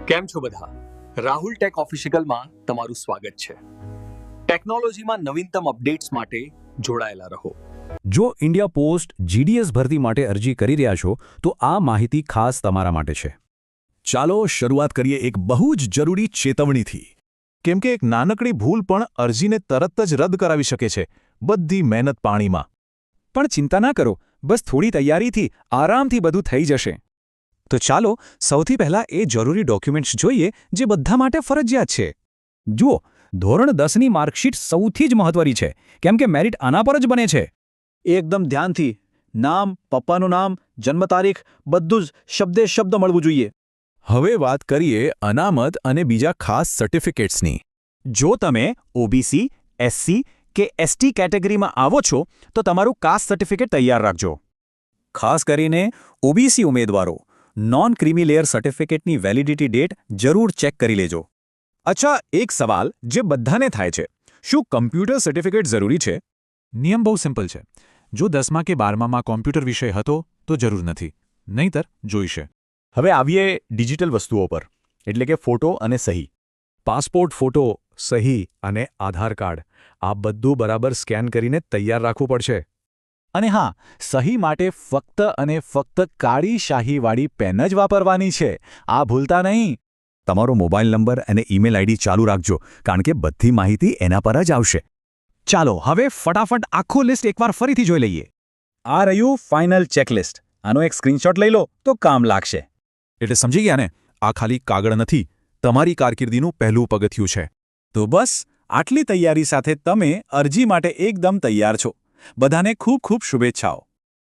કેમ છો બધા? રાહુલ ટેક ઓફિશિયલમાં તમારું સ્વાગત છે. ટેકનોલોજીમાં નવીનતમ અપડેટ્સ માટે જોડાયેલા રહો. જો ઇન્ડિયા પોસ્ટ જીડીએસ ભરતી માટે અરજી કરી રહ્યા છો તો આ માહિતી ખાસ તમારા માટે છે. ચાલો શરૂઆત કરીએ એક બહુ જ જરૂરી ચેતવણીથી. કેમ કે એક નાનકડી ભૂલ પણ અરજીને તરત જ રદ કરાવી શકે છે, બધી મહેનત પાણીમાં. પણ ચિંતા ના કરો, બસ થોડી તૈયારીથી આરામથી બધું થઈ જશે. તો ચાલો સૌથી પહેલાં એ જરૂરી ડોક્યુમેન્ટ્સ જોઈએ જે બધા માટે ફરજિયાત છે. જુઓ, ધોરણ 10ની માર્કશીટ સૌથી જ મહત્વની છે, કેમ કે મેરિટ આના પર જ બને છે. એકદમ ધ્યાનથી નામ, પપ્પાનું નામ, જન્મ તારીખ બધું જ શબ્દે શબ્દ મળવું જોઈએ. હવે વાત કરીએ અનામત અને બીજા ખાસ સર્ટિફિકેટ્સની. જો તમે ઓબીસી, એસસી કે એસટી કેટેગરીમાં આવો છો તો તમારું કાસ્ટ સર્ટિફિકેટ તૈયાર રાખજો. ખાસ કરીને ઓબીસી ઉમેદવારો નોન ક્રીમી લેયર સર્ટિફિકેટની વેલિડિટી ડેટ જરૂર ચેક કરી લેજો. અચ્છા, એક સવાલ જે બધાને થાય છે, શું કમ્પ્યુટર સર્ટિફિકેટ જરૂરી છે? નિયમ બહુ સિમ્પલ છે. જો 10મા કે 12મામાં કોમ્પ્યુટર વિષય હતો તો જરૂર નથી, નહીંતર જોઈશે. હવે આવીએ ડિજિટલ વસ્તુઓ પર, એટલે કે ફોટો અને સહી. પાસપોર્ટ ફોટો, સહી અને આધાર કાર્ડ આ બધું બરાબર સ્કેન કરીને તૈયાર રાખવું પડશે. અને હા, સહી માટે ફક્ત અને ફક્ત કાળી શાહીવાળી પેન જ વાપરવાની છે. આ ભૂલતા નહીં. તમારો મોબાઈલ નંબર અને ઈમેલ આઈડી ચાલુ રાખજો, કારણ કે બધી માહિતી એના પર જ આવશે. ચાલો હવે ફટાફટ આખું લિસ્ટ એકવાર ફરીથી જોઈ લઈએ. આ રહ્યું ફાઇનલ ચેકલિસ્ટ. આનો એક સ્ક્રીનશોટ લઈ લો તો કામ લાગશે. એટલે સમજી ગયા ને, આ ખાલી કાગળ નથી, તમારી કારકિર્દીનું પહેલું પગથિયું છે. તો બસ આટલી તૈયારી સાથે તમે અરજી માટે એકદમ તૈયાર છો. બધાને ખૂબ ખૂબ શુભેચ્છાઓ.